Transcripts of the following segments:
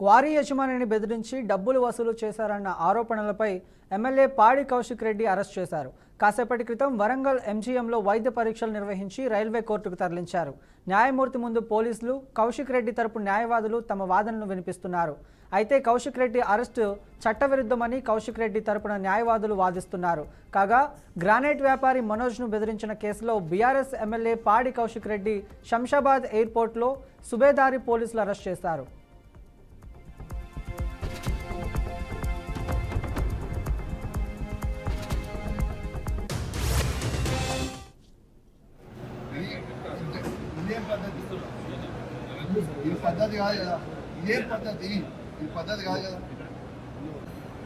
Quarry యజమానిని బెదిరించి డబ్బులు వసూలు చేశారన్న ఆరోపణలపై ఎమ్మెల్యే పాడి కౌశిక్ రెడ్డి అరెస్ట్ చేశారు. కాసేపటి క్రితం వరంగల్ ఎంజీఎంలో వైద్య పరీక్షలు నిర్వహించి రైల్వే కోర్టుకు తరలించారు. న్యాయమూర్తి ముందు పోలీసులు, కౌశిక్ రెడ్డి తరపు న్యాయవాదులు తమ వాదనలు వినిపిస్తున్నారు. అయితే కౌశిక్ రెడ్డి అరెస్టు చట్టవిరుద్ధమని కౌశిక్ రెడ్డి తరపున న్యాయవాదులు వాదిస్తున్నారు. కాగా గ్రానైట్ వ్యాపారి మనోజ్ను బెదిరించిన కేసులో బీఆర్ఎస్ ఎమ్మెల్యే పాడి కౌశిక్ రెడ్డి శంషాబాద్ ఎయిర్పోర్ట్లో సుబేదారి పోలీసులు అరెస్ట్ చేశారు. ఈ పద్ధతి కాదు కదా, ఇదేం పద్ధతి? ఈ పద్ధతి కాదు కదా,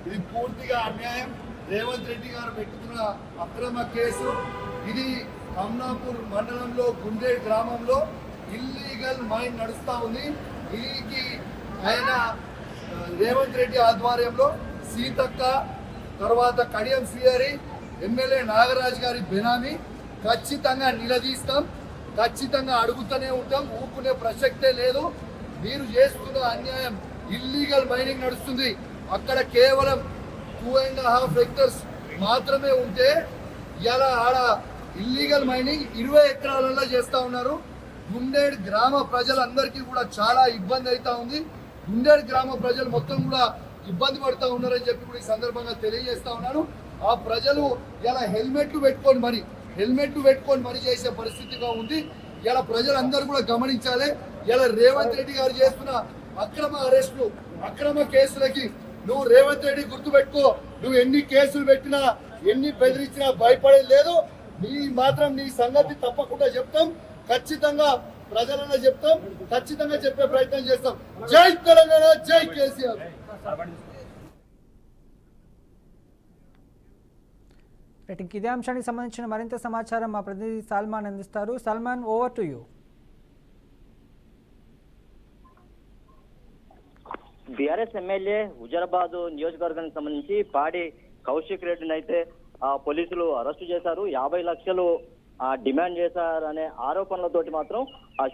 ఇది పూర్తిగా అన్యాయం. రేవంత్ రెడ్డి గారు పెట్టుకున్న అక్రమ కేసు ఇది. కమలాపూర్ మండలంలో గుండే గ్రామంలో ఇల్లీగల్ మైన్ నడుస్తూ ఉంది. దీనికి ఆయన రేవంత్ రెడ్డి ఆధ్వర్యంలో సీతక్క, తర్వాత కడియం శ్రీహరి, ఎమ్మెల్యే నాగరాజ్ గారి బెనామీ ఖచ్చితంగా నిలదీస్తాం, ఖచ్చితంగా అడుగుతూనే ఉంటాం. ఊపుకునే ప్రసక్తే లేదు. మీరు చేస్తున్న అన్యాయం. ఇల్లీగల్ మైనింగ్ నడుస్తుంది. అక్కడ కేవలం 2.5 హెక్టర్స్ మాత్రమే ఉంటే ఇలా ఆడ ఇల్లీగల్ మైనింగ్ 20 ఎకరాలలో చేస్తూ ఉన్నారు. గుండేడ్ గ్రామ ప్రజలందరికీ కూడా చాలా ఇబ్బంది అవుతా ఉంది. గుండేడ్ గ్రామ ప్రజలు మొత్తం కూడా ఇబ్బంది పడుతూ ఉన్నారని చెప్పి కూడా ఈ సందర్భంగా తెలియజేస్తా ఉన్నాను. ఆ ప్రజలు ఇలా హెల్మెట్లు పెట్టుకొని మరి చేసే పరిస్థితిగా ఉంది. ఇలా ప్రజలందరూ కూడా గమనించాలి. ఇలా రేవంత్ రెడ్డి గారు చేస్తున్న అక్రమ అరెస్టులు, అక్రమ కేసులకి నువ్వు రేవంత్ రెడ్డి గుర్తుపెట్టుకో. నువ్వు ఎన్ని కేసులు పెట్టినా, ఎన్ని బెదిరించినా భయపడేది లేదు. నీ సంగతి తప్పకుండా చెప్తాం. ఖచ్చితంగా ప్రజలన్నా చెప్తాం, ఖచ్చితంగా చెప్పే ప్రయత్నం చేస్తాం. జై తెలంగాణ, జై కేసీఆర్. ఇదే అంశానికి సంబంధించిన మరింత సమాచారం మా ప్రతినిధి సల్మాన్ అందిస్తారు. Salman, over to you. BRS MLA Huzurabad నియోజకవర్గానికి సంబంధించి పాడి కౌశిక్ రెడ్డిని అయితే పోలీసులు అరెస్టు చేశారు. 50 లక్షలు డిమాండ్ చేశారనే ఆరోపణలతోటి మాత్రం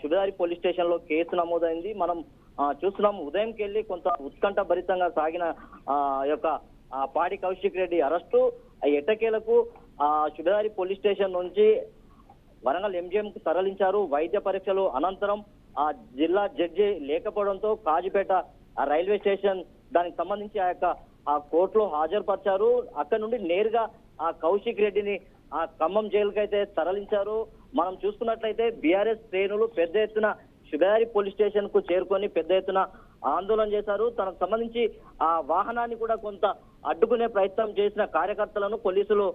సుబేదారి పోలీస్ స్టేషన్ లో కేసు నమోదైంది. మనం చూస్తున్నాం. ఉదయంకి వెళ్ళి కొంత ఉత్కంఠ భరితంగా సాగిన యొక్క పాడి కౌశిక్ రెడ్డి అరెస్టు ఎట్టకేలకు సుబేదారి పోలీస్ స్టేషన్ నుంచి వరంగల్ ఎంజీఎం కు తరలించారు. వైద్య పరీక్షలు అనంతరం జిల్లా జడ్జి లేకపోవడంతో కాజీపేట రైల్వే స్టేషన్ దానికి సంబంధించి ఆ కోర్టులో హాజరుపరిచారు. అక్కడ నుండి నేరుగా కౌశిక్ రెడ్డిని ఖమ్మం జైలుకి అయితే తరలించారు. మనం చూసుకున్నట్లయితే బీఆర్ఎస్ శ్రేణులు పెద్ద ఎత్తున సుబేదారి పోలీస్ స్టేషన్ కు చేరుకొని పెద్ద ఎత్తున ఆందోళన చేశారు. తనకు సంబంధించి ఆ వాహనాన్ని కూడా కొంత అడ్డుకునే ప్రయత్నం చేసిన కార్యకర్తలను పోలీసులు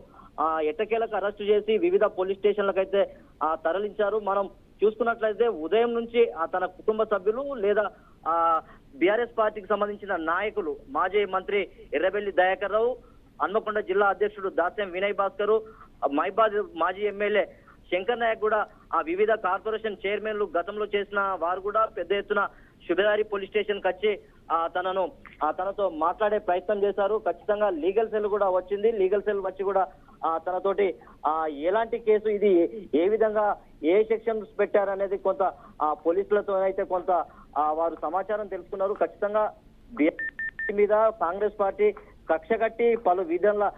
ఎట్టకేలకు అరెస్టు చేసి వివిధ పోలీస్ స్టేషన్లకు అయితే తరలించారు. మనం చూసుకున్నట్లయితే ఉదయం నుంచి తన కుటుంబ సభ్యులు లేదా బీఆర్ఎస్ పార్టీకి సంబంధించిన నాయకులు, మాజీ మంత్రి ఎర్రబెల్లి దయాకర్ రావు, హన్మకొండ జిల్లా అధ్యక్షుడు దాస్యం వినయ్ భాస్కర్, మైబాద్ మాజీ ఎమ్మెల్యే శంకర్ నాయక్ కూడా వివిధ కార్పొరేషన్ చైర్మన్లు గతంలో చేసిన వారు కూడా పెద్ద ఎత్తున సుబేదారి పోలీస్ స్టేషన్ కి వచ్చి తనతో మాట్లాడే ప్రయత్నం చేశారు. ఖచ్చితంగా లీగల్ సెల్ కూడా వచ్చింది. లీగల్ సెల్ వచ్చి కూడా తనతోటి ఎలాంటి కేసు, ఇది ఏ విధంగా ఏ సెక్షన్స్ పెట్టారనేది కొంత పోలీసులతో అయితే కొంత వారు సమాచారం తెలుసుకున్నారు. ఖచ్చితంగా బీఆర్ఎస్ మీద కాంగ్రెస్ పార్టీ కక్ష కట్టి పలు విధంగా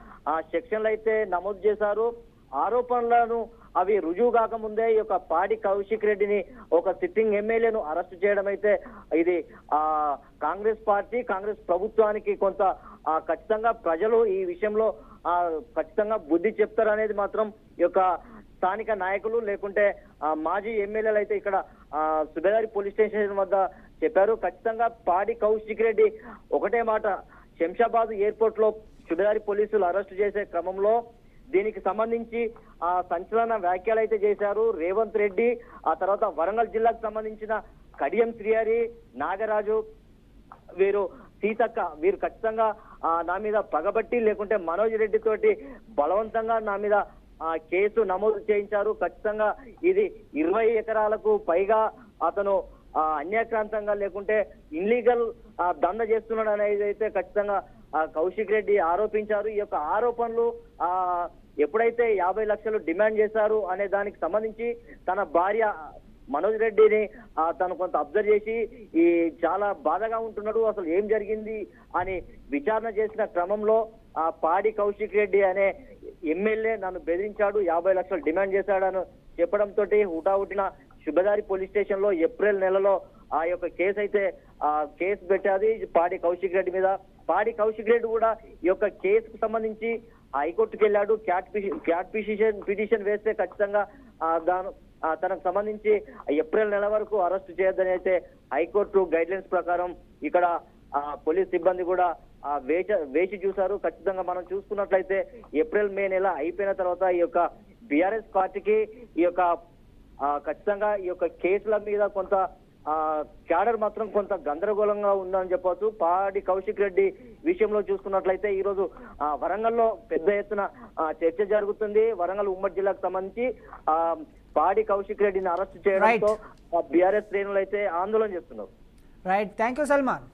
సెక్షన్లు అయితే నమోదు చేశారు. ఆరోపణలను అవి రుజువు కాకముందే ఈ యొక్క పాడి కౌశిక్ రెడ్డిని, ఒక సిట్టింగ్ ఎమ్మెల్యేను అరెస్ట్ చేయడం అయితే ఇది కాంగ్రెస్ పార్టీ, కాంగ్రెస్ ప్రభుత్వానికి కొంత ఖచ్చితంగా ప్రజలు ఈ విషయంలో ఖచ్చితంగా బుద్ధి చెప్తారనేది మాత్రం ఈ యొక్క స్థానిక నాయకులు లేకుంటే మాజీ ఎమ్మెల్యేలు అయితే ఇక్కడ సుబేదారి పోలీస్ స్టేషన్ వద్ద చెప్పారు. ఖచ్చితంగా పాడి కౌశిక్ రెడ్డి ఒకటే మాట, శంషాబాద్ ఎయిర్పోర్ట్ లో సుబేదారి పోలీసులు అరెస్టు చేసే క్రమంలో దీనికి సంబంధించి సంచలన వ్యాఖ్యలు అయితే చేశారు రేవంత్ రెడ్డి. ఆ తర్వాత వరంగల్ జిల్లాకు సంబంధించిన కడియం శ్రీహరి, నాగరాజు, వీరు సీతక్క, వీరు ఖచ్చితంగా నా మీద పగబట్టి లేకుంటే మనోజ్ రెడ్డి తోటి బలవంతంగా నా మీద కేసు నమోదు చేయించారు. ఖచ్చితంగా ఇది 20 ఎకరాలకు పైగా అతను అన్యాక్రాంతంగా లేకుంటే ఇన్లీగల్ దంద చేస్తున్నాడు అనేది అయితే ఖచ్చితంగా కౌశిక్ రెడ్డి ఆరోపించారు. ఈ యొక్క ఆరోపణలు ఎప్పుడైతే 50 లక్షలు డిమాండ్ చేశారు అనే దానికి సంబంధించి తన భార్య మనోజ్ రెడ్డిని తను కొంత అబ్జర్వ్ చేసి ఈ చాలా బాధగా ఉంటున్నాడు, అసలు ఏం జరిగింది అని విచారణ చేసిన క్రమంలో ఆ పాడి కౌశిక్ రెడ్డి అనే ఎమ్మెల్యే నన్ను బెదిరించాడు, 50 లక్షలు డిమాండ్ చేశాడని చెప్పడంతో హుటాహుటిన శుభదారి పోలీస్ స్టేషన్ లో ఏప్రిల్ నెలలో ఆ యొక్క కేసు అయితే కేసు పెట్టాది పాడి కౌశిక్ రెడ్డి మీద. పాడి కౌశిక్ రెడ్డి కూడా ఈ యొక్క కేసుకు సంబంధించి హైకోర్టుకు వెళ్ళాడు. క్యాట్ పిటిషన్ వేస్తే ఖచ్చితంగా తనకు సంబంధించి ఏప్రిల్ నెల వరకు అరెస్ట్ చేయొద్దని అయితే హైకోర్టు గైడ్ లైన్స్ ప్రకారం ఇక్కడ పోలీస్ సిబ్బంది కూడా వేచి చూశారు. ఖచ్చితంగా మనం చూసుకున్నట్లయితే ఏప్రిల్ మే నెల అయిపోయిన తర్వాత ఈ యొక్క బీఆర్ఎస్ పార్టీకి ఈ యొక్క ఖచ్చితంగా ఈ యొక్క కేసుల మీద కొంత క్యాడర్ మాత్రం కొంత గందరగోళంగా ఉందని చెప్పవచ్చు. పాడి కౌశిక్ రెడ్డి విషయంలో చూసుకున్నట్లయితే ఈ రోజు వరంగల్లో పెద్ద ఎత్తున చర్చ జరుగుతుంది. వరంగల్ ఉమ్మడి జిల్లాకు సంబంధించి పాడి కౌశిక్ రెడ్డిని అరెస్ట్ చేయడంతో బీఆర్ఎస్ శ్రేణులు అయితే ఆందోళన చేస్తున్నారు. Right, thank you Salman.